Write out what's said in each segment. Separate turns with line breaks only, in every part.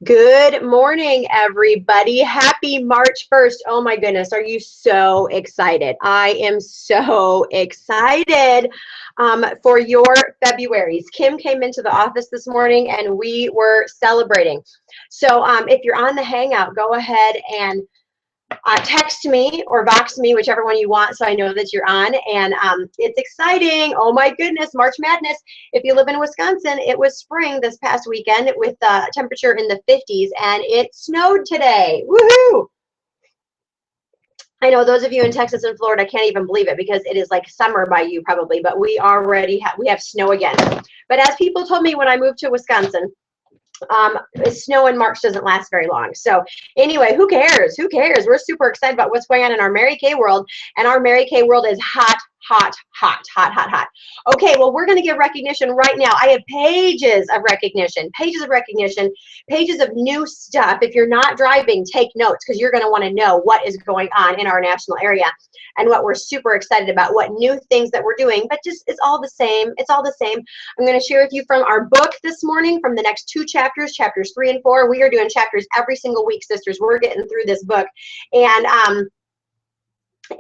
Good morning, everybody. Happy March 1st. Oh my goodness, are you so excited? I am so excited for your Februaries. Kim came into the office this morning and we were celebrating. So if you're on the Hangout, go ahead and text me or box me, whichever one you want, so I know that you're on. And it's exciting. Oh my goodness, March Madness. If you live in Wisconsin, it was spring this past weekend with temperature in the 50s, and it snowed today. Woohoo! I know those of you in Texas and Florida can't even believe it because it is like summer by you probably, but we already we have snow again. But as people told me when I moved to Wisconsin, snow in March doesn't last very long. So anyway, who cares? Who cares? We're super excited about what's going on in our Mary Kay world, and our Mary Kay world is hot, hot, hot, hot, hot, hot. Okay, well, we're going to give recognition right now. I have pages of recognition, pages of new stuff. If you're not driving, take notes because you're going to want to know what is going on in our national area and what we're super excited about, what new things that we're doing, but just it's all the same. It's all the same. I'm going to share with you from our book this morning from the next two chapters, chapters 3 and 4. We are doing chapters every single week, sisters. We're getting through this book.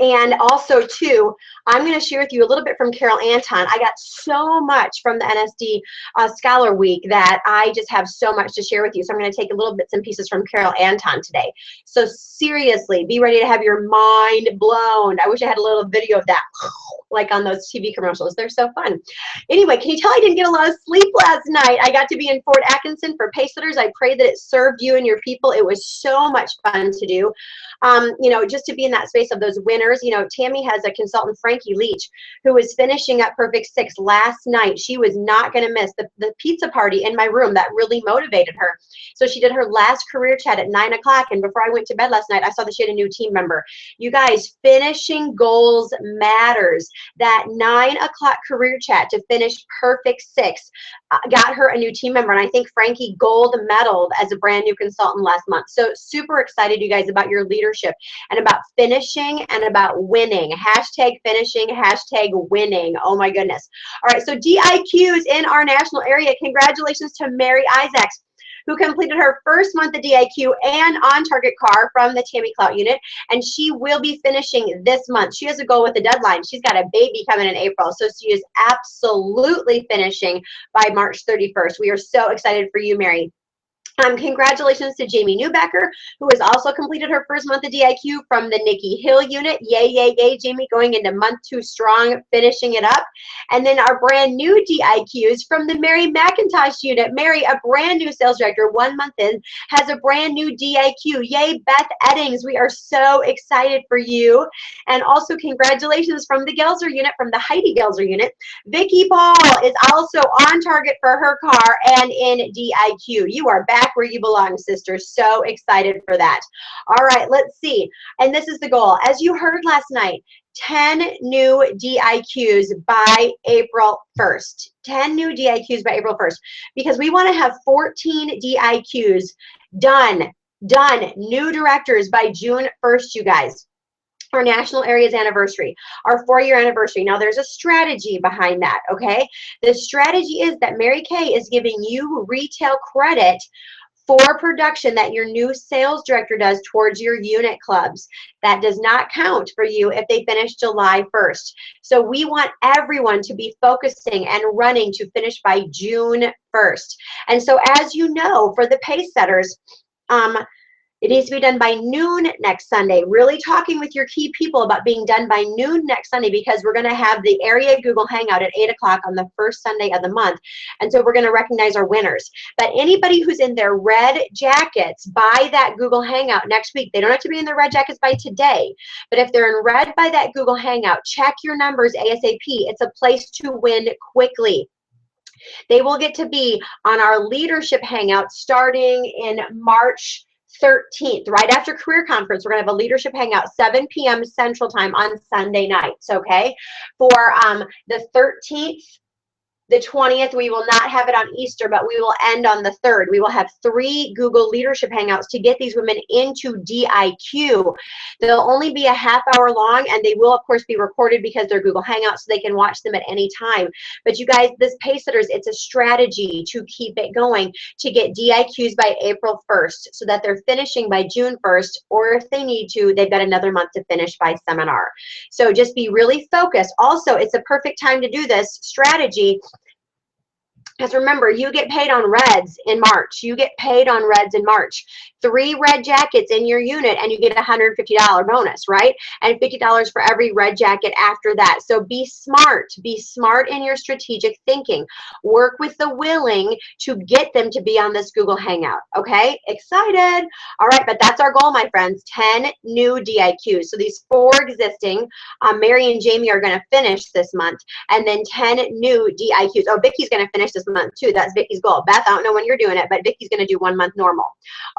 And also, too, I'm going to share with you a little bit from Carol Anton. I got so much from the NSD Scholar Week that I just have so much to share with you. So I'm going to take a little bits and pieces from Carol Anton today. So seriously, be ready to have your mind blown. I wish I had a little video of that, like on those TV commercials. They're so fun. Anyway, can you tell I didn't get a lot of sleep last night? I got to be in Fort Atkinson for Pacesetters. I pray that it served you and your people. It was so much fun to do. You know, just to be in that space of those winners. You know, Tammy has a consultant, Frankie Leach, who was finishing up Perfect Six last night. She was not going to miss the pizza party in my room. That really motivated her. So she did her last career chat at 9 o'clock. And before I went to bed last night, I saw that she had a new team member. You guys, finishing goals matters. That 9 o'clock career chat to finish Perfect Six got her a new team member. And I think Frankie gold medaled as a brand new consultant last month. So super excited, you guys, about your leadership and about finishing and about winning. Hashtag finishing, hashtag winning. Oh my goodness. All right, so DIQs in our national area. Congratulations to Mary Isaacs, who completed her first month of DIQ and on-target car from the Tammy Clout unit, and she will be finishing this month. She has a goal with a deadline. She's got a baby coming in April, so she is absolutely finishing by March 31st. We are so excited for you, Mary. Congratulations to Jamie Newbecker, who has also completed her first month of DIQ from the Nikki Hill unit. Yay, yay, yay, Jamie, going into month 2 strong, finishing it up. And then our brand new DIQs from the Mary McIntosh unit. Mary, a brand new sales director, 1 month in, has a brand new DIQ. Yay, Beth Eddings, we are so excited for you. And also congratulations from the Gelser unit, from the Heidi Gelser unit. Vicki Paul is also on target for her car and in DIQ. You are back where you belong, sisters. So excited for that. All right, let's see. And this is the goal. As you heard last night, 10 new DIQs by April 1st. 10 new DIQs by April 1st, because we want to have 14 DIQs done, new directors by June 1st, you guys. Our national area's anniversary, our 4-year anniversary. Now, there's a strategy behind that, okay? The strategy is that Mary Kay is giving you retail credit for production that your new sales director does towards your unit clubs. That does not count for you if they finish July 1st. So we want everyone to be focusing and running to finish by June 1st. And so, as you know, for the pace setters, it needs to be done by noon next Sunday. Really talking with your key people about being done by noon next Sunday, because we're going to have the area Google Hangout at 8 o'clock on the first Sunday of the month. And so we're going to recognize our winners. But anybody who's in their red jackets by that Google Hangout next week, they don't have to be in their red jackets by today. But if they're in red by that Google Hangout, check your numbers ASAP. It's a place to win quickly. They will get to be on our leadership hangout starting in March 13th, right after career conference. We're going to have a leadership hangout, 7 p.m. Central Time on Sunday nights, okay? For the 13th, The 20th, we will not have it on Easter, but we will end on the 3rd. We will have 3 Google Leadership Hangouts to get these women into DIQ. They'll only be a half hour long, and they will, of course, be recorded because they're Google Hangouts, so they can watch them at any time. But you guys, this Pacesetters, it's a strategy to keep it going to get DIQs by April 1st so that they're finishing by June 1st, or if they need to, they've got another month to finish by seminar. So just be really focused. Also, it's a perfect time to do this strategy. Because remember, you get paid on reds in March. You get paid on reds in March. 3 red jackets in your unit and you get a $150 bonus, right? And $50 for every red jacket after that. So be smart. Be smart in your strategic thinking. Work with the willing to get them to be on this Google Hangout. Okay? Excited? All right, but that's our goal, my friends. 10 new DIQs. So these 4 existing, Mary and Jamie are going to finish this month. And then 10 new DIQs. Oh, Vicky's going to finish this month too. That's Vicky's goal. Beth, I don't know when you're doing it, but Vicky's going to do 1 month normal.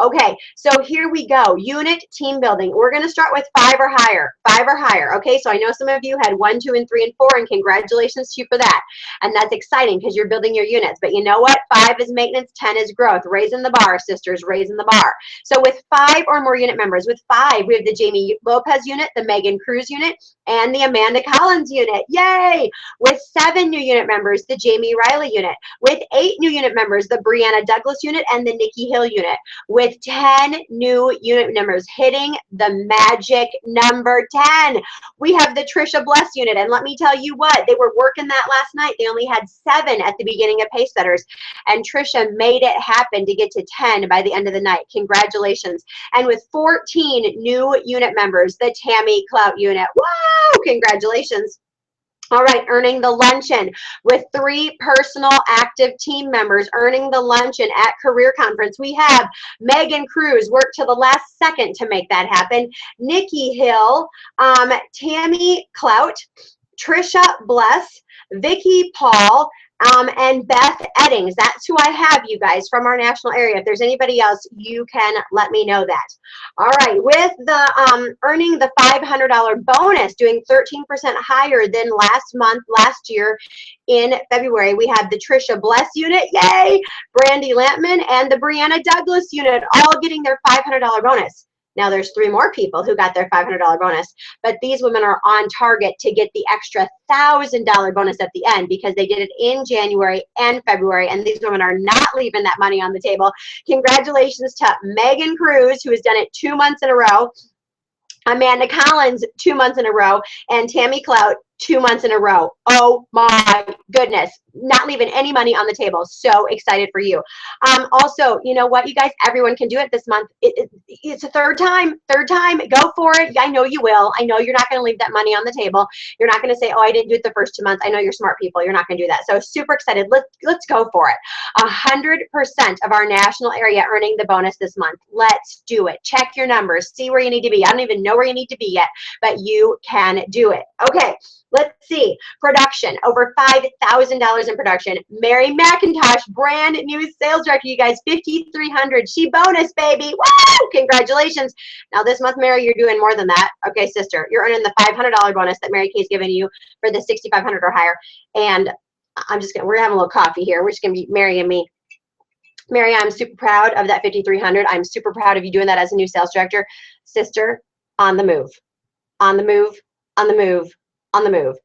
Okay, so here we go. Unit team building. We're going to start with 5 or higher. 5 or higher. Okay, so I know some of you had 1, 2, and 3, and 4, and congratulations to you for that. And that's exciting because you're building your units. But you know what? 5 is maintenance, 10 is growth. Raising the bar, sisters, raising the bar. So with 5 or more unit members, with 5, we have the Jamie Lopez unit, the Megan Cruz unit, and the Amanda Collins unit. Yay! With 7 new unit members, the Jamie Riley unit. With 8 new unit members, the Brianna Douglas unit and the Nikki Hill unit. With 10 new unit members hitting the magic number 10. We have the Trisha Bless unit, and let me tell you what, they were working that last night. They only had 7 at the beginning of Pacesetters, and Trisha made it happen to get to 10 by the end of the night. Congratulations. And with 14 new unit members, the Tammy Clout unit. Woo! Congratulations. All right, earning the luncheon with 3 personal active team members earning the luncheon at Career Conference. We have Megan Cruz, worked to the last second to make that happen. Nikki Hill, Tammy Clout, Trisha Bless, Vicki Paul, and Beth Eddings. That's who I have, you guys, from our national area. If there's anybody else, you can let me know that. All right, with the earning the $500 bonus, doing 13% higher than last year in February, we have the Trisha Bless unit, yay, Brandy Lampman, and the Brianna Douglas unit, all getting their $500 bonus. Now there's 3 more people who got their $500 bonus, but these women are on target to get the extra $1,000 bonus at the end because they did it in January and February, and these women are not leaving that money on the table. Congratulations to Megan Cruz, who has done it 2 months in a row, Amanda Collins 2 months in a row, and Tammy Clout 2 months in a row. Oh my goodness. Not leaving any money on the table. So excited for you. Also, you know what, you guys, everyone can do it this month. It's a third time. Go for it. I know you will. I know you're not going to leave that money on the table. You're not going to say, oh, I didn't do it the first 2 months. I know you're smart people. You're not going to do that. So super excited. Let's go for it. 100% of our national area earning the bonus this month. Let's do it. Check your numbers. See where you need to be. I don't even know where you need to be yet, but you can do it. Okay. Let's see. Production, over $5,000 in production. Mary McIntosh, brand new sales director, you guys, 5,300. She bonus, baby. Woo! Congratulations. Now this month, Mary, you're doing more than that. Okay, sister, you're earning the $500 bonus that Mary Kay's giving you for the 6,500 or higher. And we're having a little coffee here. We're just gonna be Mary and me. Mary, I'm super proud of that 5,300. I'm super proud of you doing that as a new sales director. Sister, on the move, on the move, on the move. On the move.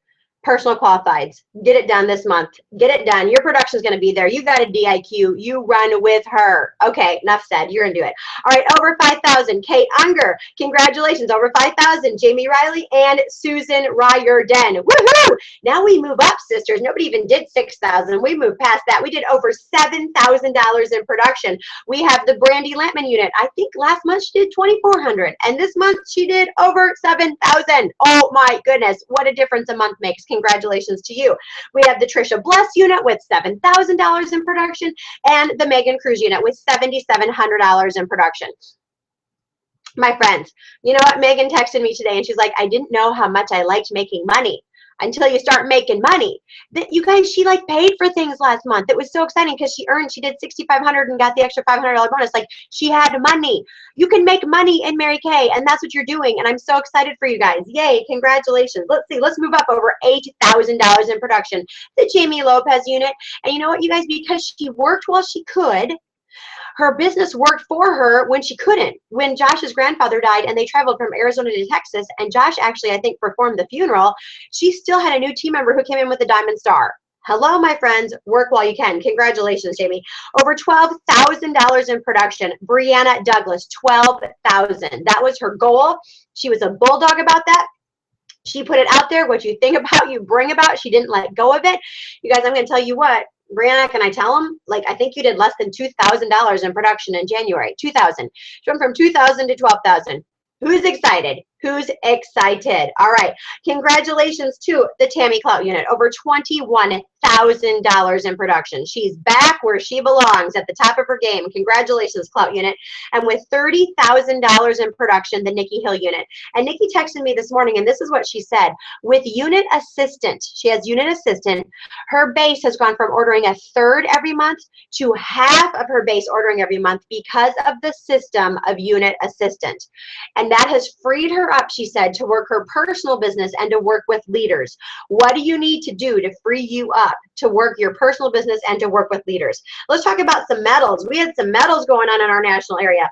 Personal qualifieds. Get it done this month. Get it done. Your production is going to be there. You got a DIQ. You run with her. Okay, enough said. You're going to do it. All right, over 5,000. Kate Unger. Congratulations. Over 5,000. Jamie Riley and Susan Ryerden. Woohoo! Now we move up, sisters. Nobody even did 6,000. We moved past that. We did over $7,000 in production. We have the Brandy Lampman unit. I think last month she did 2,400. And this month she did over 7,000. Oh my goodness. What a difference a month makes. Congratulations to you. We have the Trisha Bless unit with $7,000 in production and the Megan Cruz unit with $7,700 in production. My friends, you know what? Megan texted me today and she's like, I didn't know how much I liked making money. until you start making money. That you guys, she like paid for things last month. It was so exciting because she did $6,500 and got the extra $500 bonus. Like, she had money. You can make money in Mary Kay, and that's what you're doing. And I'm so excited for you guys. Yay, congratulations. Let's see, let's move up over $8,000 in production. The Jamie Lopez unit. And you know what, you guys, because she worked while she could, her business worked for her when she couldn't. When Josh's grandfather died and they traveled from Arizona to Texas, and Josh actually, I think, performed the funeral, she still had a new team member who came in with a diamond star. Hello, my friends. Work while you can. Congratulations, Jamie. Over $12,000 in production. Brianna Douglas, $12,000. That was her goal. She was a bulldog about that. She put it out there. What you think about, you bring about. She didn't let go of it. You guys, I'm going to tell you what. Brianna, can I tell them? Like, I think you did less than $2,000 in production in January. 2,000. She went from 2,000 to 12,000. Who's excited? Who's excited? All right. Congratulations to the Tammy Clout unit. Over $21,000 in production. She's back where she belongs, at the top of her game. Congratulations, Clout unit. And with $30,000 in production, the Nikki Hill unit. And Nikki texted me this morning, and this is what she said. With unit assistant, she has unit assistant, her base has gone from ordering a third every month to half of her base ordering every month because of the system of unit assistant. And that has freed her up, she said, to work her personal business and to work with leaders. What do you need to do to free you up to work your personal business and to work with leaders? Let's talk about some medals. We had some medals going on in our national area.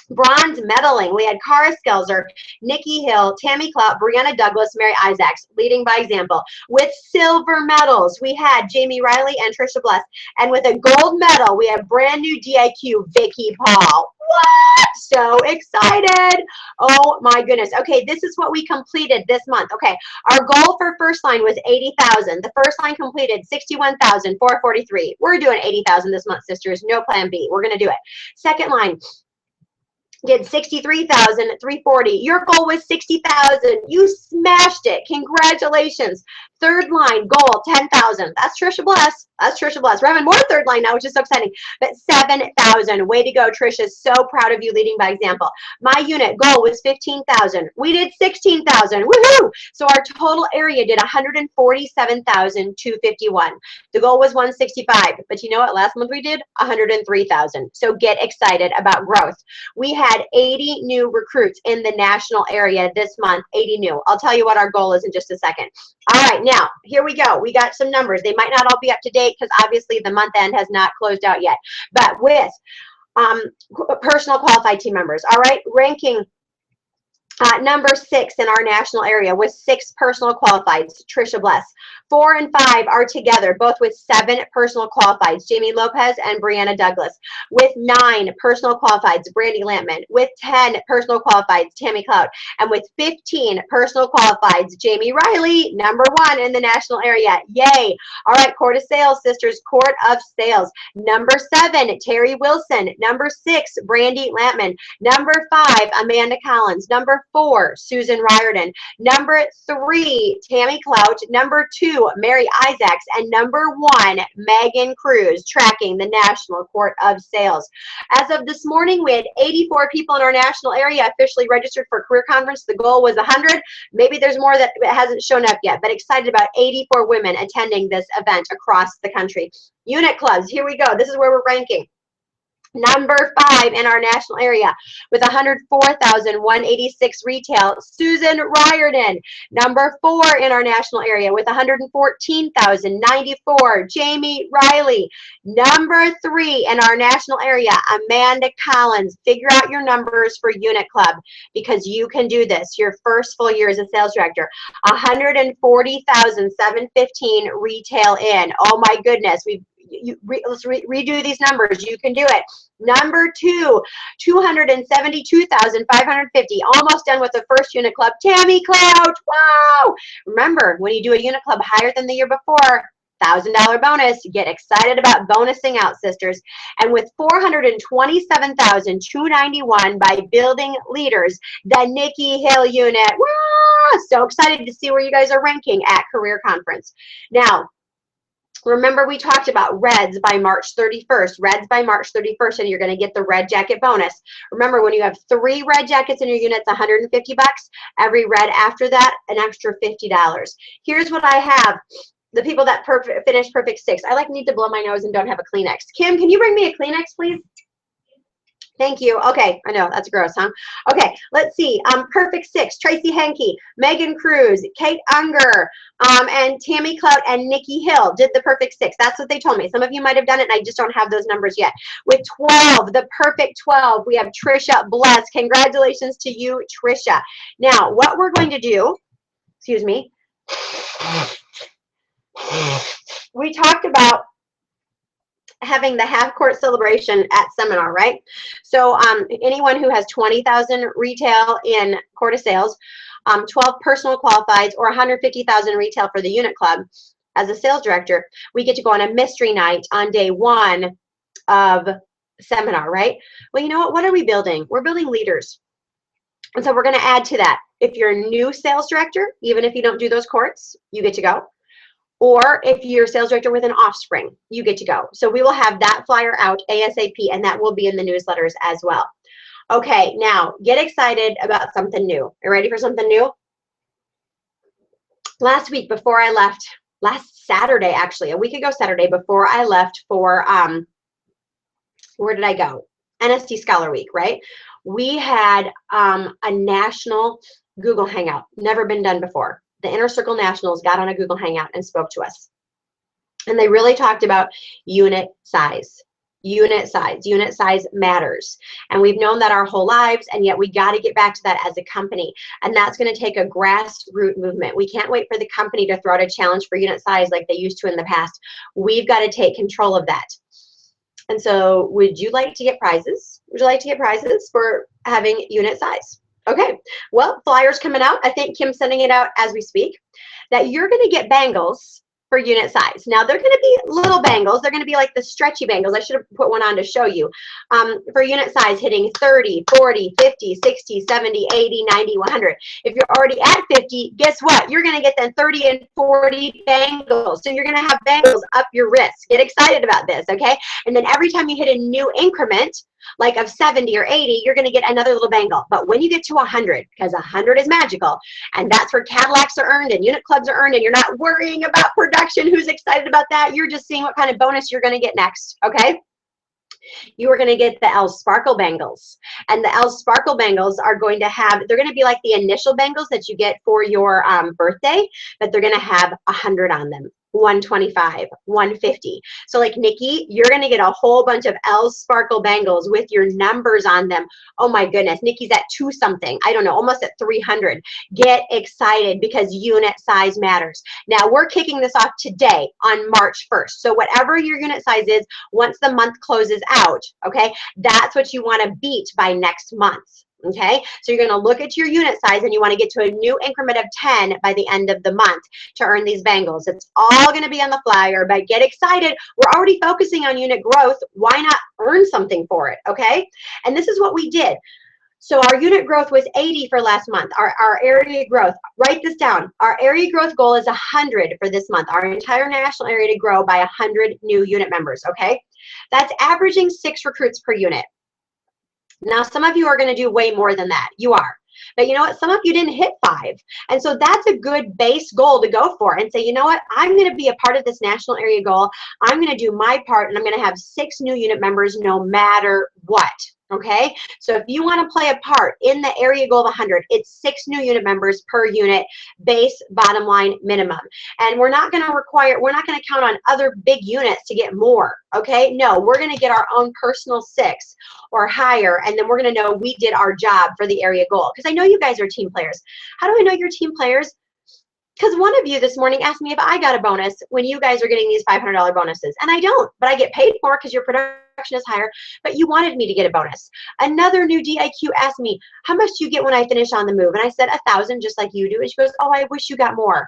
Bronze medaling. We had Cara Skelzer, Nikki Hill, Tammy Clout, Brianna Douglas, Mary Isaacs, leading by example. With silver medals, we had Jamie Riley and Trisha Bless. And with a gold medal, we have brand new DIQ, Vicky Paul. What? So excited. Oh my goodness. Okay, this is what we completed this month. Okay, our goal for first line was 80,000. The first line completed 61,443. We're doing 80,000 this month, sisters. No plan B. We're going to do it. Second line did 63,340. Your goal was 60,000. You smashed it. Congratulations. Third line goal, 10,000. That's Trisha Bless. That's Trisha Bless. We're having more third line now, which is so exciting. But 7,000. Way to go, Trisha. So proud of you, leading by example. My unit goal was 15,000. We did 16,000. Woohoo! So our total area did 147,251. The goal was 165. But you know what? Last month we did 103,000. So get excited about growth. We had 80 new recruits in the national area this month. 80 new. I'll tell you what our goal is in just a second. All right, now, here we go. We got some numbers. They might not all be up to date because obviously the month end has not closed out yet. But with personal qualified team members, all right, ranking number 6 in our national area with 6 personal qualifieds, Trisha Bless. 4 and 5 are together, both with 7 personal qualifieds, Jamie Lopez and Brianna Douglas. With 9 personal qualifieds, Brandy Lampman. With 10 personal qualifieds, Tammy Clout. And with 15 personal qualifieds, Jamie Riley, number 1 in the national area. Yay! All right, Court of Sales, sisters, Court of Sales. Number 7, Terry Wilson. Number 6, Brandy Lampman. Number 5, Amanda Collins. Number 4, Susan Riordan. Number 3, Tammy Clout. Number 2, Mary Isaacs. And number 1, Megan Cruz, tracking the National Court of Sales. As of this morning, we had 84 people in our national area officially registered for Career Conference. The goal was 100. Maybe there's more that hasn't shown up yet, but excited about 84 women attending this event across the country. Unit clubs, here we go. This is where we're ranking. Number 5 in our national area with 104,186 retail, Susan Riordan. Number 4 in our national area with 114,094, Jamie Riley. Number 3 in our national area, Amanda Collins. Figure out your numbers for Unit Club because you can do this. Your first full year as a sales director, 140,715 retail in. Oh my goodness, let's redo these numbers. You can do it. Number 2, 272,550. Almost done with the first Unit Club. Tammy Clout. Wow. Remember, when you do a Unit Club higher than the year before, $1,000 bonus. Get excited about bonusing out, sisters. And with 427,291 by building leaders, the Nikki Hill unit. Wow. So excited to see where you guys are ranking at Career Conference. Now, Remember, we talked about reds by March 31st. Reds by March 31st, and you're going to get the red jacket bonus. Remember, when you have 3 red jackets in your unit, it's 150 bucks. Every red after that, an extra $50. Here's what I have. The people that finished Perfect 6. I need to blow my nose and don't have a Kleenex. Kim, can you bring me a Kleenex, please? Thank you. Okay, I know that's gross, huh? Okay, let's see. Perfect 6, Tracy Henke, Megan Cruz, Kate Unger, and Tammy Clout and Nikki Hill did the Perfect 6. That's what they told me. Some of you might have done it, and I just don't have those numbers yet. With 12, the Perfect 12, we have Trisha Bless. Congratulations to you, Trisha. Now, what we're going to do, excuse me, we talked about having the half court celebration at seminar, right? So anyone who has 20,000 retail in quarter sales, 12 personal qualifieds, or 150,000 retail for the unit club, as a sales director, we get to go on a mystery night on day 1 of seminar, right? Well, you know what? What are we building? We're building leaders. And so we're going to add to that. If you're a new sales director, even if you don't do those courts, you get to go. Or if you're a sales director with an offspring, you get to go. So we will have that flyer out ASAP, and that will be in the newsletters as well. Okay, now get excited about something new. Are you ready for something new? Last week before I left, last Saturday actually, a week ago Saturday, before I left for, where did I go? NSD Scholar Week, right? We had a national Google Hangout, never been done before. The Inner Circle Nationals got on a Google Hangout and spoke to us. And they really talked about unit size. Unit size. Unit size matters. And we've known that our whole lives, and yet we got to get back to that as a company. And that's going to take a grassroots movement. We can't wait for the company to throw out a challenge for unit size like they used to in the past. We've got to take control of that. And so would you like to get prizes? Would you like to get prizes for having unit size? Okay, well, flyers coming out. I think Kim's sending it out as we speak, that you're going to get bangles for unit size. Now, they're going to be little bangles. They're going to be like the stretchy bangles. I should have put one on to show you. For unit size, hitting 30, 40, 50, 60, 70, 80, 90, 100. If you're already at 50, guess what? You're going to get then 30 and 40 bangles. So you're going to have bangles up your wrist. Get excited about this, okay? And then every time you hit a new increment, like of 70 or 80, you're going to get another little bangle. But when you get to 100, because 100 is magical, and that's where Cadillacs are earned and unit clubs are earned, and you're not worrying about production, who's excited about that? You're just seeing what kind of bonus you're going to get next, okay? You are going to get the L Sparkle bangles. And the L Sparkle bangles are going to have, they're going to be like the initial bangles that you get for your birthday, but they're going to have 100 on them. 125, 150. So like Nikki, you're going to get a whole bunch of L Sparkle bangles with your numbers on them. Oh my goodness, Nikki's at 2 something. I don't know, almost at 300. Get excited because unit size matters. Now we're kicking this off today on March 1st. So whatever your unit size is, once the month closes out, okay, that's what you want to beat by next month. Okay, so you're going to look at your unit size and you want to get to a new increment of 10 by the end of the month to earn these bangles. It's all going to be on the flyer, but get excited. We're already focusing on unit growth. Why not earn something for it? Okay, and this is what we did. So our unit growth was 80 for last month. Our area growth, write this down. Our area growth goal is 100 for this month. Our entire national area to grow by 100 new unit members, okay? That's averaging 6 recruits per unit. Now, some of you are going to do way more than that. You are. But you know what? Some of you didn't hit 5. And so that's a good base goal to go for and say, you know what? I'm going to be a part of this national area goal. I'm going to do my part, and I'm going to have 6 new unit members no matter what. Okay, so if you want to play a part in the area goal of 100, it's 6 new unit members per unit, base, bottom line, minimum. And we're not going to count on other big units to get more. Okay, no, we're going to get our own personal 6 or higher, and then we're going to know we did our job for the area goal. Because I know you guys are team players. How do I know you're team players? Because one of you this morning asked me if I got a bonus when you guys are getting these $500 bonuses. And I don't, but I get paid more because your production is higher, but you wanted me to get a bonus. Another new DIQ asked me, how much do you get when I finish on the move? And I said, 1,000, just like you do. And she goes, oh, I wish you got more.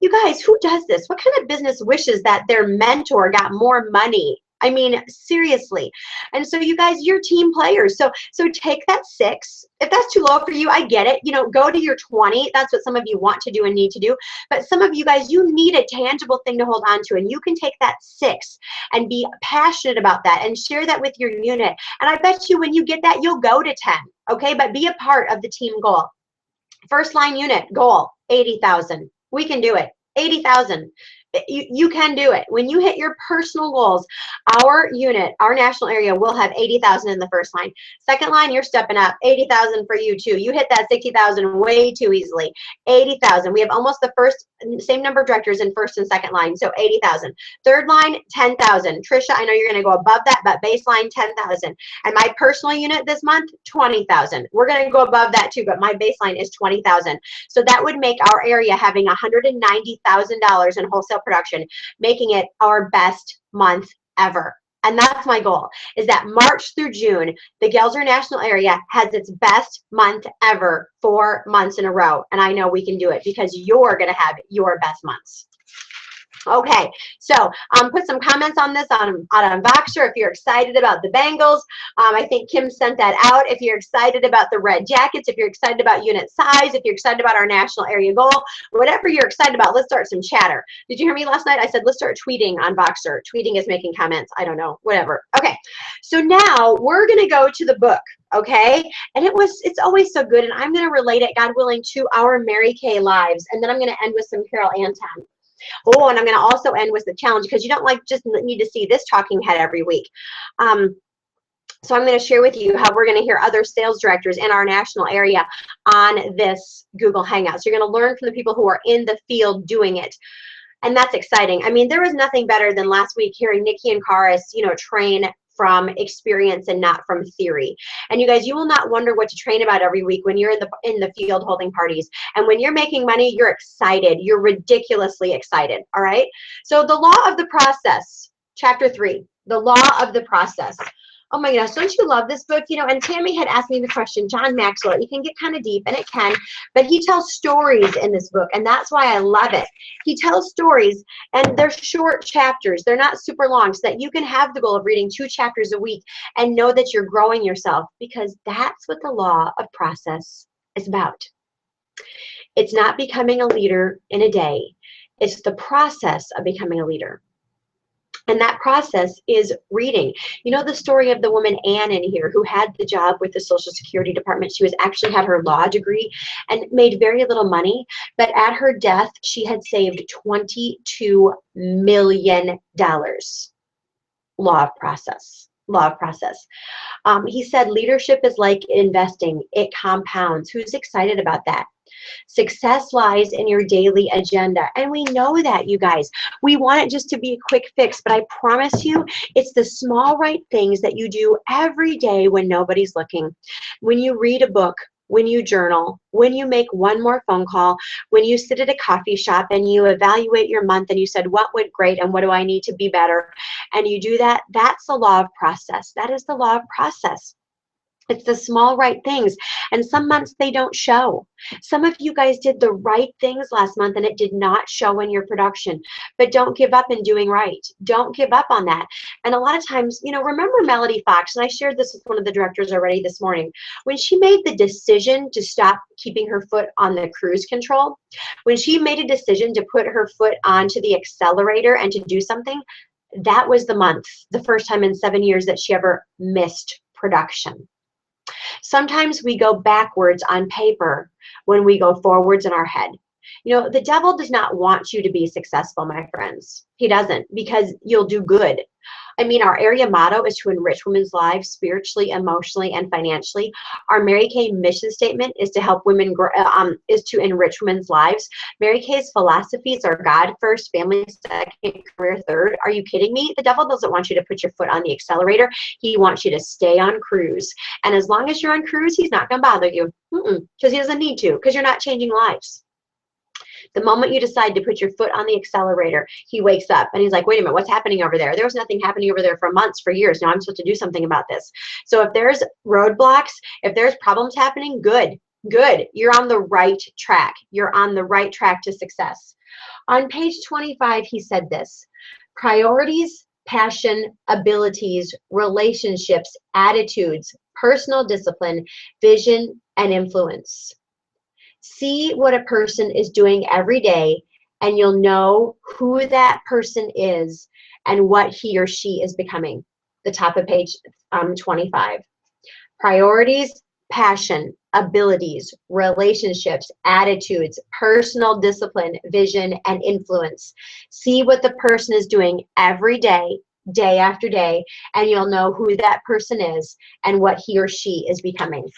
You guys, who does this? What kind of business wishes that their mentor got more money I mean, seriously. And so you guys, you're team players. So take that 6. If that's too low for you, I get it. You know, go to your 20. That's what some of you want to do and need to do. But some of you guys, you need a tangible thing to hold on to. And you can take that 6 and be passionate about that and share that with your unit. And I bet you when you get that, you'll go to 10. Okay, but be a part of the team goal. First line unit goal, 80,000. We can do it. 80,000. You can do it. When you hit your personal goals, our unit, our national area will have 80,000 in the first line. Second line, you're stepping up. 80,000 for you too. You hit that 60,000 way too easily. 80,000. We have almost the same number of directors in first and second line, so 80,000. Third line, 10,000. Trisha, I know you're going to go above that, but baseline 10,000. And my personal unit this month, 20,000. We're going to go above that too, but my baseline is 20,000. So that would make our area having $190,000 in wholesale production, making it our best month ever. And that's my goal, is that March through June, the Gelser National Area has its best month ever 4 months in a row. And I know we can do it because you're going to have your best months. Okay, so put some comments on this on Voxer if you're excited about the Bengals. I think Kim sent that out. If you're excited about the red jackets, if you're excited about unit size, if you're excited about our national area goal, whatever you're excited about, let's start some chatter. Did you hear me last night? I said, let's start tweeting on Voxer. Tweeting is making comments. I don't know, whatever. Okay, so now we're going to go to the book. Okay, and it's always so good, and I'm going to relate it, God willing, to our Mary Kay lives, and then I'm going to end with some Carol Anton. Oh, and I'm going to also end with the challenge, because you don't just need to see this talking head every week. So I'm going to share with you how we're going to hear other sales directors in our national area on this Google Hangout. So you're going to learn from the people who are in the field doing it. And that's exciting. I mean, there was nothing better than last week hearing Nikki and Karis, train from experience and not from theory. And you guys, you will not wonder what to train about every week when you're in the field holding parties. And when you're making money, you're excited. You're ridiculously excited. All right. So the law of the process, chapter 3, the law of the process. Oh my gosh, don't you love this book? And Tammy had asked me the question, John Maxwell, it can get kind of deep, and it can, but he tells stories in this book, and that's why I love it. He tells stories, and they're short chapters. They're not super long, so that you can have the goal of reading 2 chapters a week and know that you're growing yourself, because that's what the law of process is about. It's not becoming a leader in a day. It's the process of becoming a leader. And that process is reading. You know the story of the woman Anne in here who had the job with the Social Security Department. She actually had her law degree and made very little money. But at her death, she had saved $22 million. Law of process. Law of process. He said leadership is like investing. It compounds. Who's excited about that? Success lies in your daily agenda. And we know that, you guys. We want it just to be a quick fix, but I promise you, it's the small right things that you do every day when nobody's looking. When you read a book, when you journal, when you make one more phone call, when you sit at a coffee shop and you evaluate your month and you said, what went great and what do I need to be better? And you do that, that's the law of process. That is the law of process. It's the small right things. And some months they don't show. Some of you guys did the right things last month and it did not show in your production. But don't give up in doing right. Don't give up on that. And a lot of times, remember Melody Fox, and I shared this with one of the directors already this morning, when she made the decision to stop keeping her foot on the cruise control, when she made a decision to put her foot onto the accelerator and to do something, that was the month, the first time in 7 years that she ever missed production. Sometimes we go backwards on paper when we go forwards in our head. The devil does not want you to be successful, my friends. He doesn't, because you'll do good. I mean, our area motto is to enrich women's lives spiritually, emotionally, and financially. Our Mary Kay mission statement is to help women grow, is to enrich women's lives. Mary Kay's philosophies are God first, family second, career third. Are you kidding me? The devil doesn't want you to put your foot on the accelerator. He wants you to stay on cruise. And as long as you're on cruise, he's not going to bother you, because he doesn't need to, because you're not changing lives. The moment you decide to put your foot on the accelerator, he wakes up and he's like, wait a minute, what's happening over there? There was nothing happening over there for months, for years. Now I'm supposed to do something about this. So if there's roadblocks, if there's problems happening, good. You're on the right track. You're on the right track to success. On page 25, he said this: priorities passion, abilities, relationships, attitudes, personal discipline, vision, and influence. See what a person is doing every day, and you'll know who that person is and what he or she is becoming. The top of page 25. Priorities, passion, abilities, relationships, attitudes, personal discipline, vision, and influence. See what the person is doing every day, day after day, and you'll know who that person is and what he or she is becoming.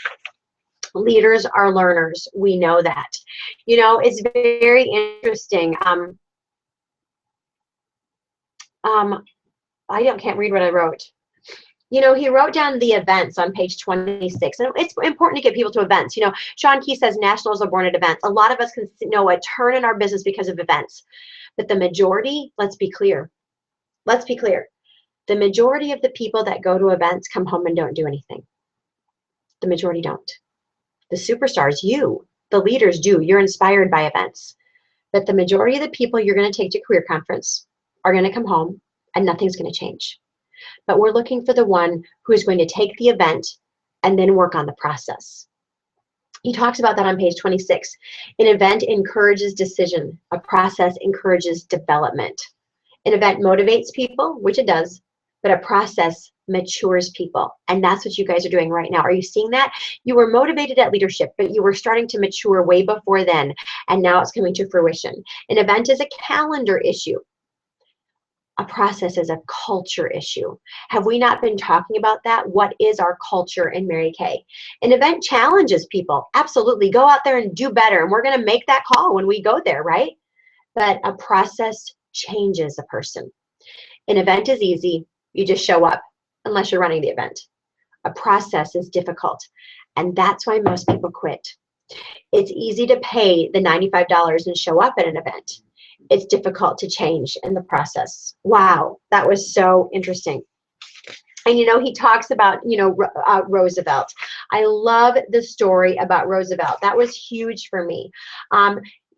Leaders are learners. We know that. You know, it's very interesting. I can't read what I wrote. You know, he wrote down the events on page 26. And it's important to get people to events. You know, Sean Key says nationals are born at events. A lot of us can know a turn in our business because of events. But the majority, let's be clear. Let's be clear. The majority of the people that go to events come home and don't do anything. The majority don't. The superstars, you, the leaders do. You're inspired by events. But the majority of the people you're going to take to career conference are going to come home and nothing's going to change. But we're looking for the one who is going to take the event and then work on the process. He talks about that on page 26. An event encourages decision. A process encourages development. An event motivates people, which it does, but a process matures people. And that's what you guys are doing right now. Are you seeing that? You were motivated at leadership, but you were starting to mature way before then. And now it's coming to fruition. An event is a calendar issue. A process is a culture issue. Have we not been talking about that? What is our culture in Mary Kay? An event challenges people. Absolutely. Go out there and do better. And we're going to make that call when we go there, right? But a process changes a person. An event is easy. You just show up, unless you're running the event. A process is difficult. And that's why most people quit. It's easy to pay the $95 and show up at an event. It's difficult to change in the process. Wow, that was so interesting. And, you know, he talks about, you know, Roosevelt. I love the story about Roosevelt. That was huge for me.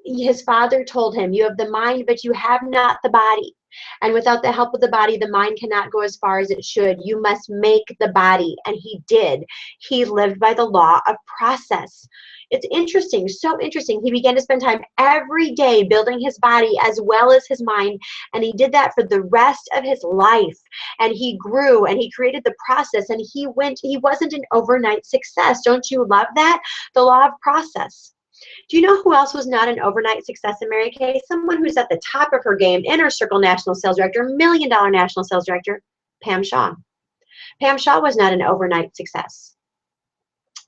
His father told him, you have the mind, but you have not the body. And without the help of the body, the mind cannot go as far as it should. You must make the body. And he did. He lived by the law of process. It's interesting, so interesting. He began to spend time every day building his body as well as his mind. And he did that for the rest of his life. And he grew and he created the process. And he wasn't an overnight success. Don't you love that? The law of process. Do you know who else was not an overnight success in Mary Kay? Someone who's at the top of her game, Inner Circle National Sales Director, $1 million National Sales Director, Pam Shaw. Pam Shaw was not an overnight success.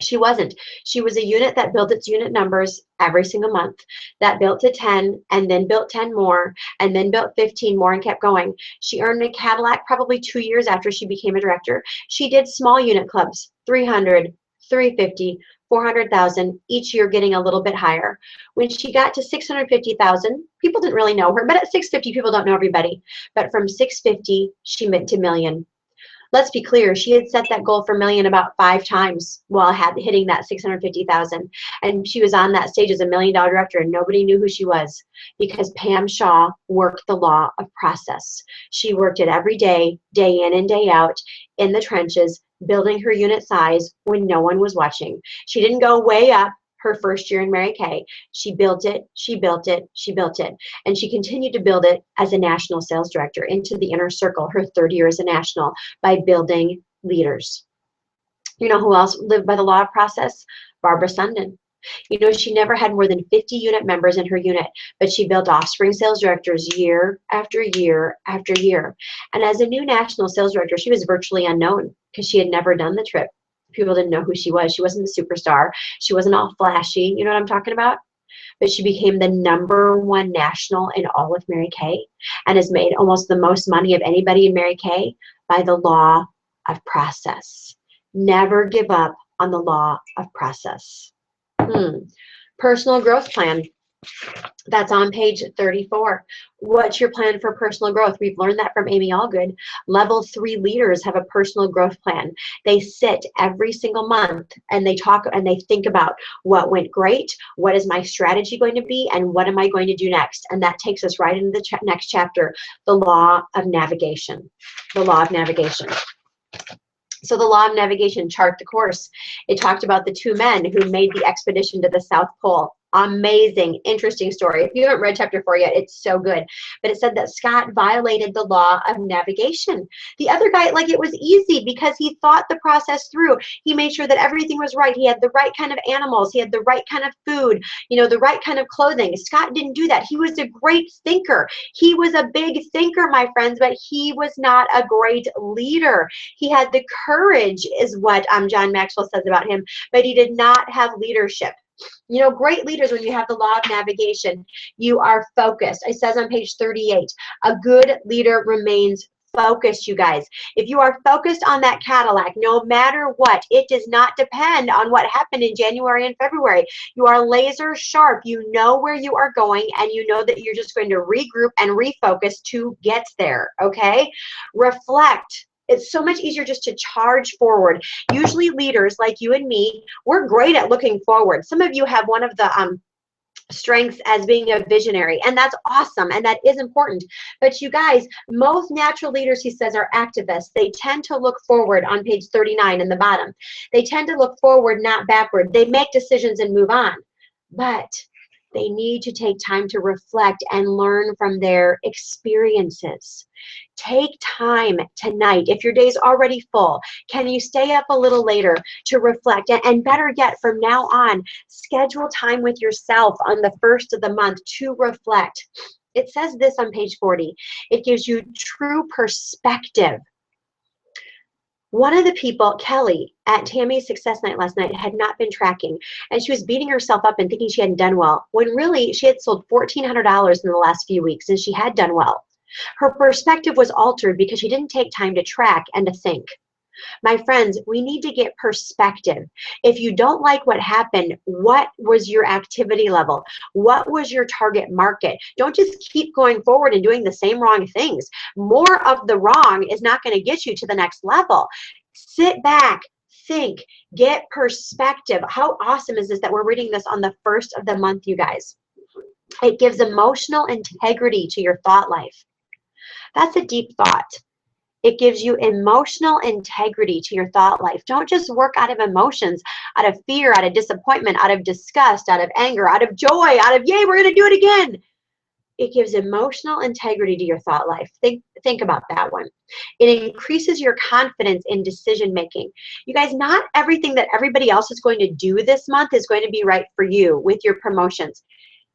She wasn't. She was a unit that built its unit numbers every single month, that built to 10 and then built 10 more and then built 15 more and kept going. She earned a Cadillac probably 2 years after she became a director. She did small unit clubs, 300, 350, 400,000, each year getting a little bit higher. When she got to 650,000, people didn't really know her, but at 650, people don't know everybody. But from 650, she went to million. Let's be clear, she had set that goal for million about 5 times while hitting that 650,000. And she was on that stage as $1 million director and nobody knew who she was because Pam Shaw worked the law of process. She worked it every day, day in and day out, in the trenches, building her unit size when no one was watching. She didn't go way up her first year in Mary Kay. She built it, she built it, she built it. And she continued to build it as a national sales director into the Inner Circle, her 3rd year as a national, by building leaders. You know who else lived by the law of process? Barbara Sundin. You know, she never had more than 50 unit members in her unit, but she built offspring sales directors year after year after year. And as a new national sales director, she was virtually unknown because she had never done the trip. People didn't know who she was. She wasn't a superstar. She wasn't all flashy. You know what I'm talking about? But she became the #1 national in all of Mary Kay and has made almost the most money of anybody in Mary Kay by the law of process. Never give up on the law of process. Personal growth plan. That's on page 34. What's your plan for personal growth? We've learned that from Amy Allgood. Level 3 leaders have a personal growth plan. They sit every single month and they talk and they think about what went great, what is my strategy going to be, and what am I going to do next? And that takes us right into the next chapter, the law of navigation. The law of navigation. So the law of navigation, chart the course. It talked about the two men who made the expedition to the South Pole. Amazing, interesting story. If you haven't read chapter 4 yet, it's so good. But it said that Scott violated the law of navigation. The other guy, like, it was easy because he thought the process through. He made sure that everything was right. He had the right kind of animals. He had the right kind of food, you know, the right kind of clothing. Scott didn't do that. He was a great thinker. He was a big thinker, my friends, but he was not a great leader. He had the courage, is what John Maxwell says about him, but he did not have leadership. You know, great leaders, when you have the law of navigation, you are focused. It says on page 38, a good leader remains focused, you guys. If you are focused on that Cadillac, no matter what, it does not depend on what happened in January and February. You are laser sharp. You know where you are going, and you know that you're just going to regroup and refocus to get there, okay? Reflect. It's so much easier just to charge forward. Usually leaders like you and me, we're great at looking forward. Some of you have one of the strengths as being a visionary, and that's awesome, and that is important. But you guys, most natural leaders, he says, are activists. They tend to look forward on page 39 in the bottom. They tend to look forward, not backward. They make decisions and move on. But they need to take time to reflect and learn from their experiences. Take time tonight. If your day's already full, can you stay up a little later to reflect? And better yet, from now on, schedule time with yourself on the first of the month to reflect. It says this on page 40. It gives you true perspective. One of the people, Kelly, at Tammy's Success Night last night, had not been tracking, and she was beating herself up and thinking she hadn't done well, when really she had sold $1,400 in the last few weeks, and she had done well. Her perspective was altered because she didn't take time to track and to think. My friends, we need to get perspective. If you don't like what happened, what was your activity level? What was your target market? Don't just keep going forward and doing the same wrong things. More of the wrong is not going to get you to the next level. Sit back, think, get perspective. How awesome is this that we're reading this on the first of the month, you guys? It gives emotional integrity to your thought life. That's a deep thought. It gives you emotional integrity to your thought life. Don't just work out of emotions, out of fear, out of disappointment, out of disgust, out of anger, out of joy, out of, yay, we're going to do it again. It gives emotional integrity to your thought life. Think about that one. It increases your confidence in decision making. You guys, not everything that everybody else is going to do this month is going to be right for you with your promotions.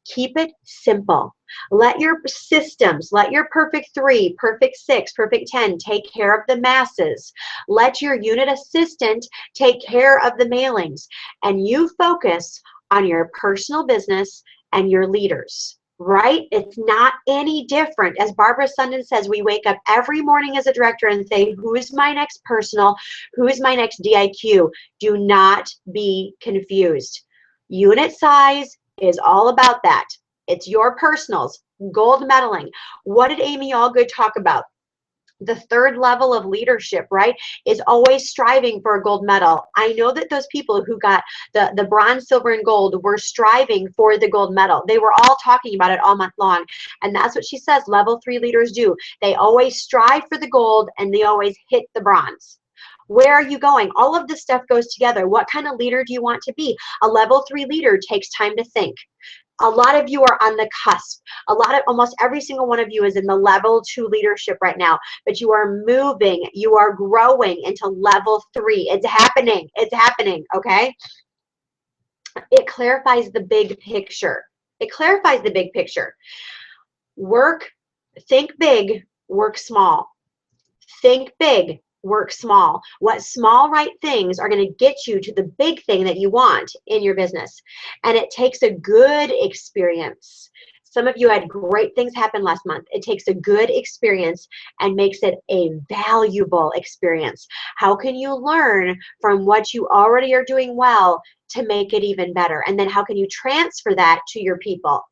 Keep it simple. Let your systems, let your perfect 3, perfect 6, perfect 10 take care of the masses. Let your unit assistant take care of the mailings. And you focus on your personal business and your leaders, right? It's not any different. As Barbara Sundin says, we wake up every morning as a director and say, who is my next personal? Who is my next DIQ? Do not be confused. Unit size is all about that. It's your personals, gold medaling. What did Amy Allgood talk about? The third level of leadership, right, is always striving for a gold medal. I know that those people who got the bronze, silver, and gold were striving for the gold medal. They were all talking about it all month long. And that's what she says level 3 leaders do. They always strive for the gold and they always hit the bronze. Where are you going? All of this stuff goes together. What kind of leader do you want to be? A level 3 leader takes time to think. A lot of you are on the cusp. Almost every single one of you is in the level 2 leadership right now, but you are moving, you are growing into level 3. It's happening. It's happening, okay? It clarifies the big picture. It clarifies the big picture. Think big, work small. Think big, work small. What small right things are going to get you to the big thing that you want in your business. And it takes a good experience. Some of you had great things happen last month. It takes a good experience and makes it a valuable experience. How can you learn from what you already are doing well to make it even better? And then how can you transfer that to your people?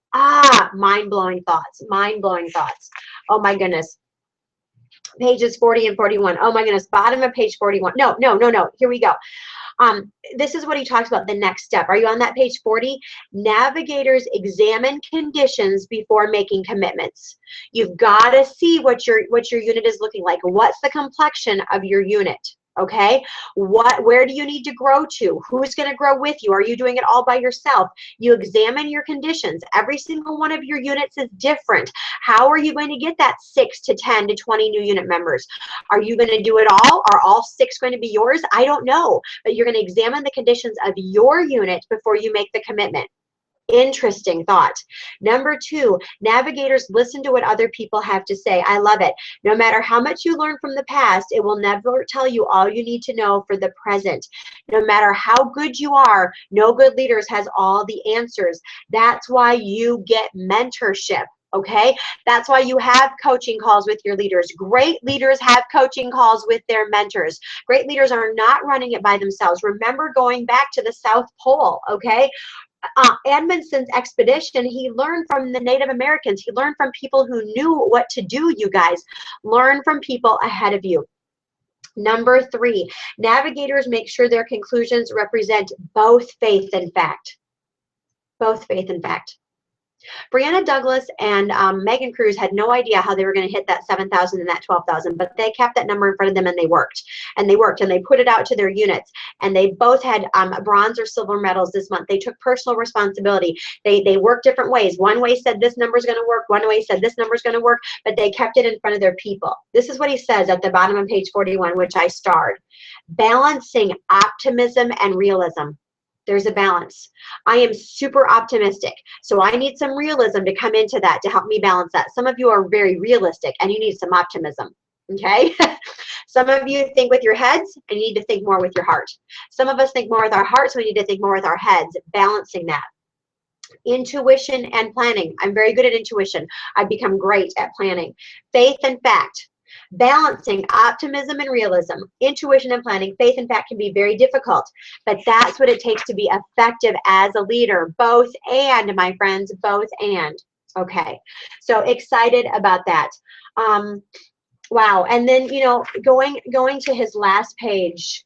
Mind-blowing thoughts, mind-blowing thoughts. Oh my goodness. Pages 40 and 41. Oh my goodness, bottom of page 41. No, no, no, no. Here we go. This is what he talks about, the next step. Are you on that page 40? Navigators examine conditions before making commitments. You've got to see what your unit is looking like. What's the complexion of your unit? Okay, where do you need to grow to? Who's going to grow with you? Are you doing it all by yourself? You examine your conditions. Every single one of your units is different. How are you going to get that 6 to 10 to 20 new unit members? Are you going to do it all? Are all 6 going to be yours? I don't know, but you're going to examine the conditions of your unit before you make the commitment. Interesting thought. Number 2, navigators listen to what other people have to say. I love it. No matter how much you learn from the past, it will never tell you all you need to know for the present. No matter how good you are, no good leader has all the answers. That's why you get mentorship. Okay, that's why you have coaching calls with your leaders. Great leaders have coaching calls with their mentors. Great leaders are not running it by themselves. Remember going back to the South Pole, okay? Amundsen's expedition, he learned from the Native Americans. He learned from people who knew what to do, you guys. Learn from people ahead of you. Number 3, navigators make sure their conclusions represent both faith and fact. Both faith and fact. Brianna Douglas and Megan Cruz had no idea how they were going to hit that 7,000 and that 12,000, but they kept that number in front of them and they worked and they put it out to their units, and they both had bronze or silver medals this month. They took personal responsibility. They worked different ways. One way said this number is going to work. One way said this number is going to work, but they kept it in front of their people. This is what he says at the bottom of page 41, which I starred. Balancing optimism and realism. There's a balance. I am super optimistic, so I need some realism to come into that to help me balance that. Some of you are very realistic and you need some optimism, okay? Some of you think with your heads and you need to think more with your heart. Some of us think more with our hearts, so we need to think more with our heads, balancing that. Intuition and planning. I'm very good at intuition. I've become great at planning. Faith and fact. Balancing optimism and realism, intuition and planning, faith and fact can be very difficult, but that's what it takes to be effective as a leader. Both and, my friends, both and. Okay, so excited about that. Wow, and then, you know, going to his last page,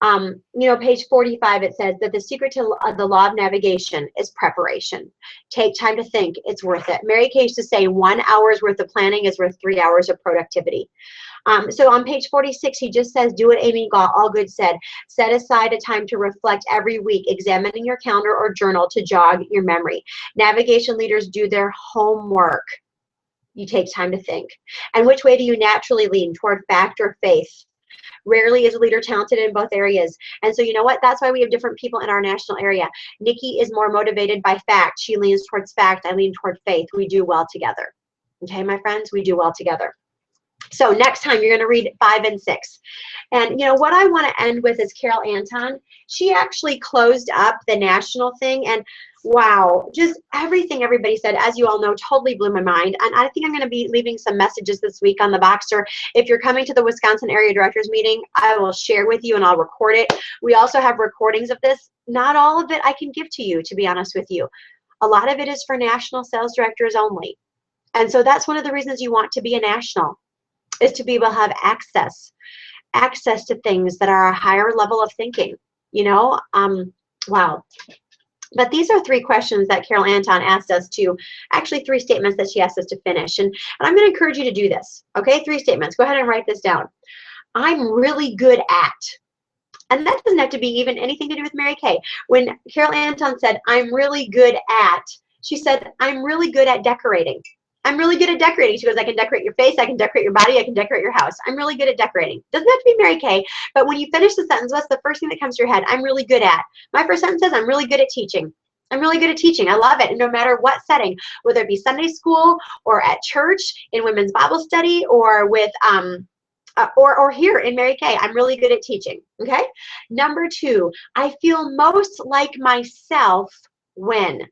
you know, page 45, it says that the secret to the law of navigation is preparation. Take time to think. It's worth it. Mary Kay used to say 1 hour's worth of planning is worth 3 hours of productivity. So on page 46, he just says, do what Amy Allgood said. Set aside a time to reflect every week, examining your calendar or journal to jog your memory. Navigation leaders do their homework. You take time to think. And which way do you naturally lean, toward fact or faith? Rarely is a leader talented in both areas. And so you know what? That's why we have different people in our national area. Nikki is more motivated by fact. She leans towards fact. I lean toward faith. We do well together. Okay, my friends? We do well together. So next time you're going to read 5 and 6. And you know what I want to end with is Carol Anton. She actually closed up the national thing, and wow, just everything everybody said, as you all know, totally blew my mind. And I think I'm going to be leaving some messages this week on the Boxer. If you're coming to the Wisconsin Area Directors Meeting, I will share with you and I'll record it. We also have recordings of this. Not all of it I can give to you, to be honest with you. A lot of it is for national sales directors only. And so that's one of the reasons you want to be a national, is to be able to have access to things that are a higher level of thinking, you know. Wow. But these are 3 questions that Carol Anton asked us to, actually 3 statements that she asked us to finish. And I'm going to encourage you to do this, okay? 3 statements. Go ahead and write this down. I'm really good at. And that doesn't have to be even anything to do with Mary Kay. When Carol Anton said, I'm really good at, she said, I'm really good at decorating. I'm really good at decorating. She goes, I can decorate your face, I can decorate your body, I can decorate your house. I'm really good at decorating. Doesn't have to be Mary Kay, but when you finish the sentence, what's the first thing that comes to your head? I'm really good at. My first sentence says, I'm really good at teaching. I'm really good at teaching. I love it. And no matter what setting, whether it be Sunday school or at church, in women's Bible study, or with or here in Mary Kay, I'm really good at teaching. Okay. Number 2, I feel most like myself when.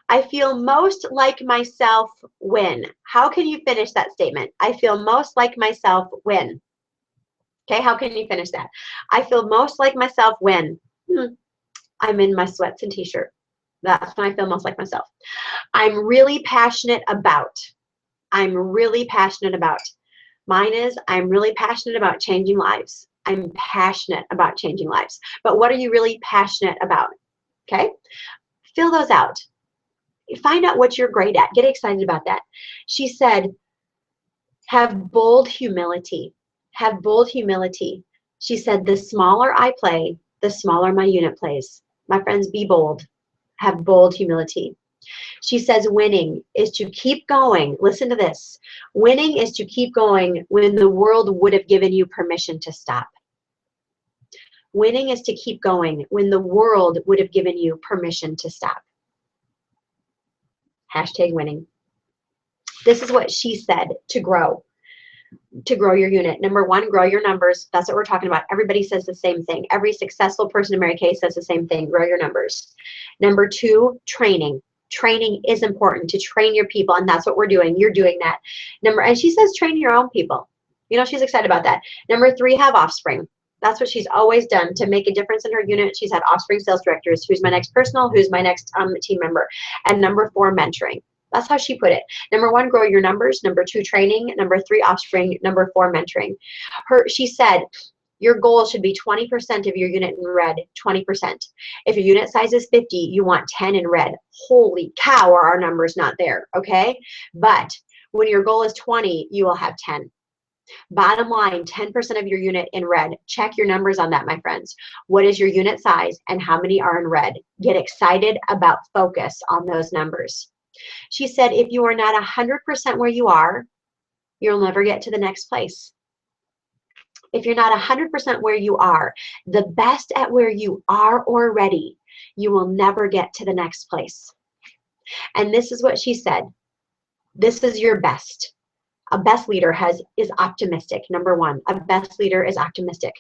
I feel most like myself when. How can you finish that statement? I feel most like myself when. Okay, how can you finish that? I feel most like myself when I'm in my sweats and t-shirt. That's when I feel most like myself. I'm really passionate about. I'm really passionate about. Mine is I'm really passionate about changing lives. I'm passionate about changing lives. But what are you really passionate about? Okay? Fill those out. Find out what you're great at. Get excited about that. She said, have bold humility. Have bold humility. She said, the smaller I play, the smaller my unit plays. My friends, be bold. Have bold humility. She says winning is to keep going. Listen to this. Winning is to keep going when the world would have given you permission to stop. Winning is to keep going when the world would have given you permission to stop. Hashtag winning. This is what she said to grow your unit. Number one, grow your numbers. That's what we're talking about. Everybody says the same thing. Every successful person in Mary Kay says the same thing. Grow your numbers. Number two, training. Training is important to train your people, and that's what we're doing. You're doing that. And she says train your own people. You know, she's excited about that. Number three, have offspring. That's what she's always done to make a difference in her unit. She's had offspring sales directors. Who's my next personal? Who's my next team member? And number four, mentoring. That's how she put it. Number one, grow your numbers. Number two, training. Number three, offspring. Number four, mentoring. She said, your goal should be 20% of your unit in red, 20%. If your unit size is 50, you want 10 in red. Holy cow, are our numbers not there, okay? But when your goal is 20, you will have 10. Bottom line, 10% of your unit in red. Check your numbers on that, my friends. What is your unit size and how many are in red? Get excited about focus on those numbers. She said, if you are not 100% where you are, you'll never get to the next place. If you're not 100% where you are, the best at where you are already, you will never get to the next place. And this is what she said. This is your best. A best leader is optimistic. Number one, a best leader is optimistic.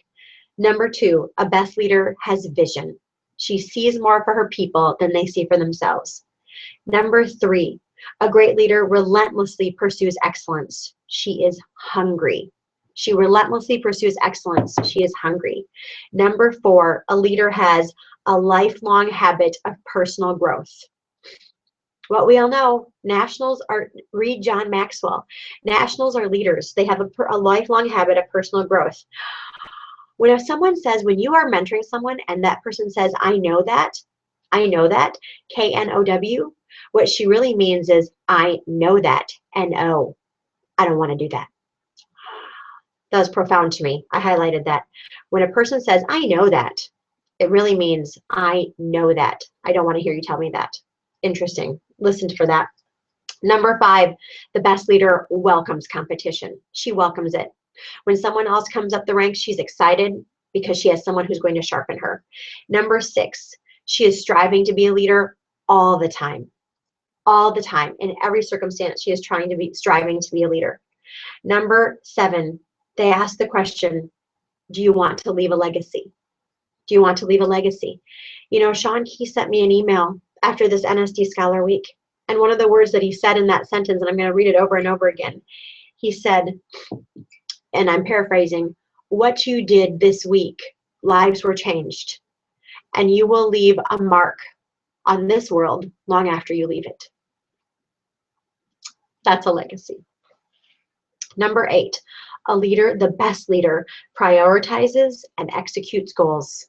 Number two, a best leader has vision. She sees more for her people than they see for themselves. Number three, a great leader relentlessly pursues excellence. She is hungry. She relentlessly pursues excellence. She is hungry. Number four, a leader has a lifelong habit of personal growth. What we all know, read John Maxwell. Nationals are leaders. They have a lifelong habit of personal growth. When someone says, when you are mentoring someone and that person says, I know that, K-N-O-W, what she really means is, I know that, N-O. I don't want to do that. That was profound to me. I highlighted that. When a person says, I know that, it really means, I know that. I don't want to hear you tell me that. Interesting. Listen for that. Number five, the best leader welcomes competition. She welcomes it. When someone else comes up the ranks, she's excited because she has someone who's going to sharpen her. Number six, she is striving to be a leader all the time. All the time. In every circumstance, she is striving to be a leader. Number seven, they ask the question, do you want to leave a legacy? Do you want to leave a legacy? You know, Sean Key sent me an email after this NSD Scholar Week. And one of the words that he said in that sentence, and I'm going to read it over and over again. He said, and I'm paraphrasing, what you did this week, lives were changed. And you will leave a mark on this world long after you leave it. That's a legacy. Number eight, a leader, the best leader, prioritizes and executes goals.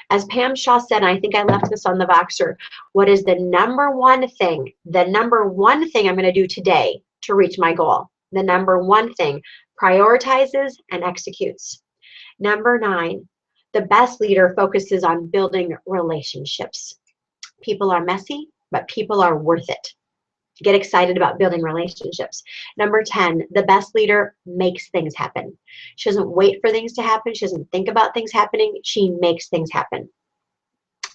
As Pam Shaw said, and I think I left this on the Voxer, what is the number one thing I'm going to do today to reach my goal? The number one thing, prioritizes and executes. Number nine, the best leader focuses on building relationships. People are messy, but people are worth it. Get excited about building relationships. Number 10, the best leader makes things happen. She doesn't wait for things to happen. She doesn't think about things happening. She makes things happen.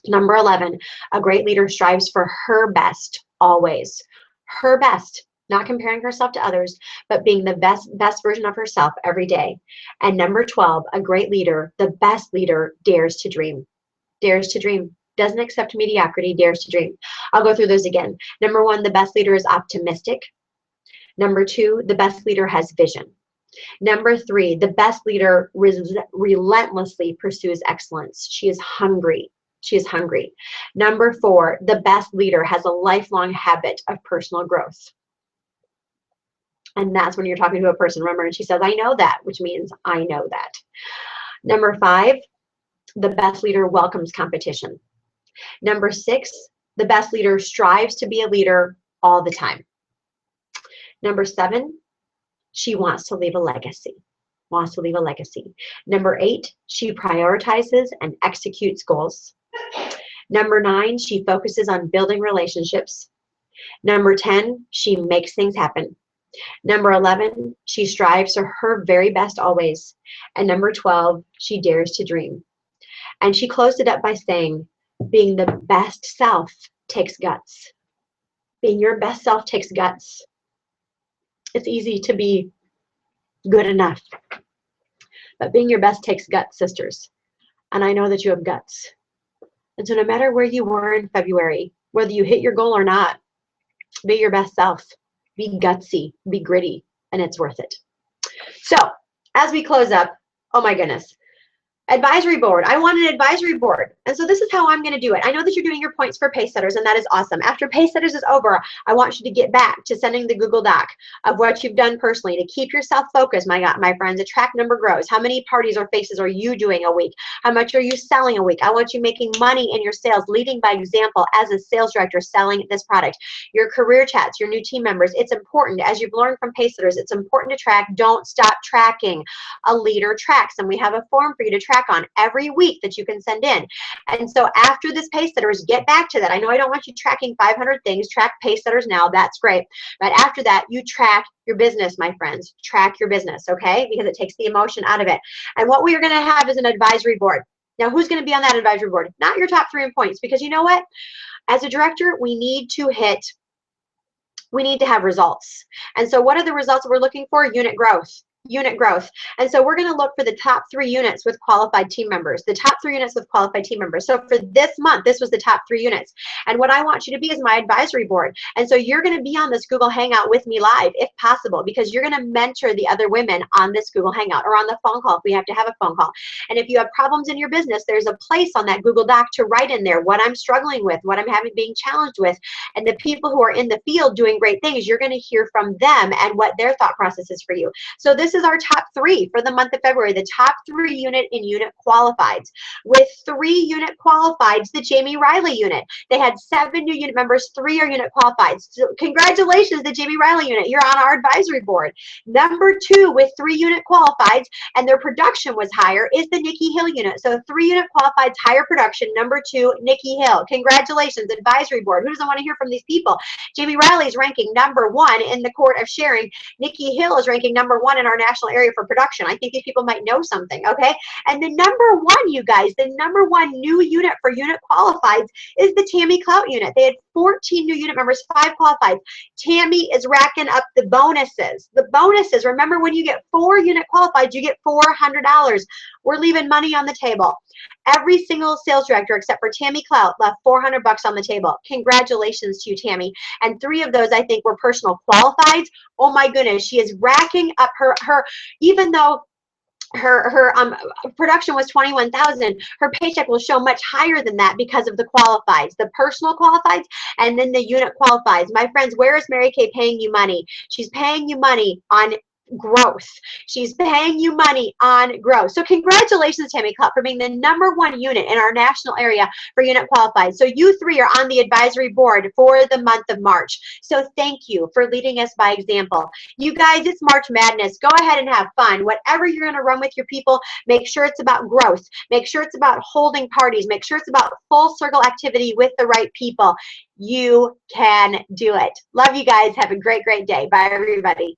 Number 11, a great leader strives for her best always. Her best, not comparing herself to others, but being the best version of herself every day. And number 12, a great leader, the best leader, dares to dream. Dares to dream. Doesn't accept mediocrity, dares to dream. I'll go through those again. Number 1, the best leader is optimistic. Number 2, the best leader has vision. Number 3, the best leader relentlessly pursues excellence. She is hungry. She is hungry. Number 4, the best leader has a lifelong habit of personal growth. And that's when you're talking to a person, remember, and she says, I know that, which means I know that. Number 5, the best leader welcomes competition. Number 6, the best leader strives to be a leader all the time. Number 7, she wants to leave a legacy. Wants to leave a legacy. Number 8, she prioritizes and executes goals. Number 9, she focuses on building relationships. Number 10, she makes things happen. Number 11, she strives for her very best always. And number 12, she dares to dream. And she closed it up by saying, being the best self takes guts. Being your best self takes guts. It's easy to be good enough. But being your best takes guts, sisters. And I know that you have guts. And so no matter where you were in February, whether you hit your goal or not, be your best self. Be gutsy, be gritty, and it's worth it. So as we close up, oh my goodness, advisory board. I want an advisory board. And so this is how I'm going to do it. I know that you're doing your points for pace setters, and that is awesome. After pace setters is over, I want you to get back to sending the Google Doc of what you've done personally to keep yourself focused, my friends. Attract number grows. How many parties or faces are you doing a week? How much are you selling a week? I want you making money in your sales, leading by example as a sales director selling this product. Your career chats, your new team members. It's important, as you've learned from pace setters, it's important to track. Don't stop tracking. A leader tracks, and we have a form for you to track on every week that you can send in. And so after this pace setters, get back to that. I know I don't want you tracking 500 things. Track pace setters now. That's great. But after that, you track your business, my friends. Track your business, okay? Because it takes the emotion out of it. And what we are going to have is an advisory board. Now, who's going to be on that advisory board? Not your top 3 in points, because you know what? As a director, we need to have results. And so what are the results that we're looking for? Unit growth. Unit growth. And so we're going to look for the top 3 units with qualified team members, the top 3 units with qualified team members. So for this month, this was the top 3 units. And what I want you to be is my advisory board. And so you're going to be on this Google Hangout with me live, if possible, because you're going to mentor the other women on this Google Hangout or on the phone call if we have to have a phone call. And if you have problems in your business, there's a place on that Google Doc to write in there what I'm struggling with, what I'm being challenged with. And the people who are in the field doing great things, you're going to hear from them and what their thought process is for you. So this is our top 3 for the month of February, the top 3 unit in unit qualifieds. With 3 unit qualifieds, the Jamie Riley unit. They had 7 new unit members, 3 are unit qualifieds. So congratulations, the Jamie Riley unit. You're on our advisory board. Number 2 with 3 unit qualifieds, and their production was higher, is the Nikki Hill unit. So 3 unit qualifieds, higher production. Number 2, Nikki Hill. Congratulations, advisory board. Who doesn't want to hear from these people? Jamie Riley is ranking number 1 in the court of sharing. Nikki Hill is ranking number 1 in our national area for production. I think these people might know something, okay? And the number 1, you guys, the number 1 new unit for unit qualifieds is the Tammy Clout unit. They had 14 new unit members, 5 qualifieds. Tammy is racking up the bonuses. The bonuses, remember, when you get 4 unit qualifieds, you get $400. We're leaving money on the table. Every single sales director except for Tammy Clout left $400 on the table. Congratulations to you, Tammy. And 3 of those, I think, were personal qualifieds. Oh my goodness, she is racking up her even though her production was 21,000, her paycheck will show much higher than that because of the qualifieds, the personal qualifieds, and then the unit qualifieds. My friends, where is Mary Kay paying you money? She's paying you money on growth. She's paying you money on growth. So congratulations, Tammy Clout, for being the number 1 unit in our national area for unit qualified. So you 3 are on the advisory board for the month of March. So thank you for leading us by example. You guys, it's March Madness. Go ahead and have fun. Whatever you're going to run with your people, make sure it's about growth. Make sure it's about holding parties. Make sure it's about full circle activity with the right people. You can do it. Love you guys. Have a great, great day. Bye, everybody.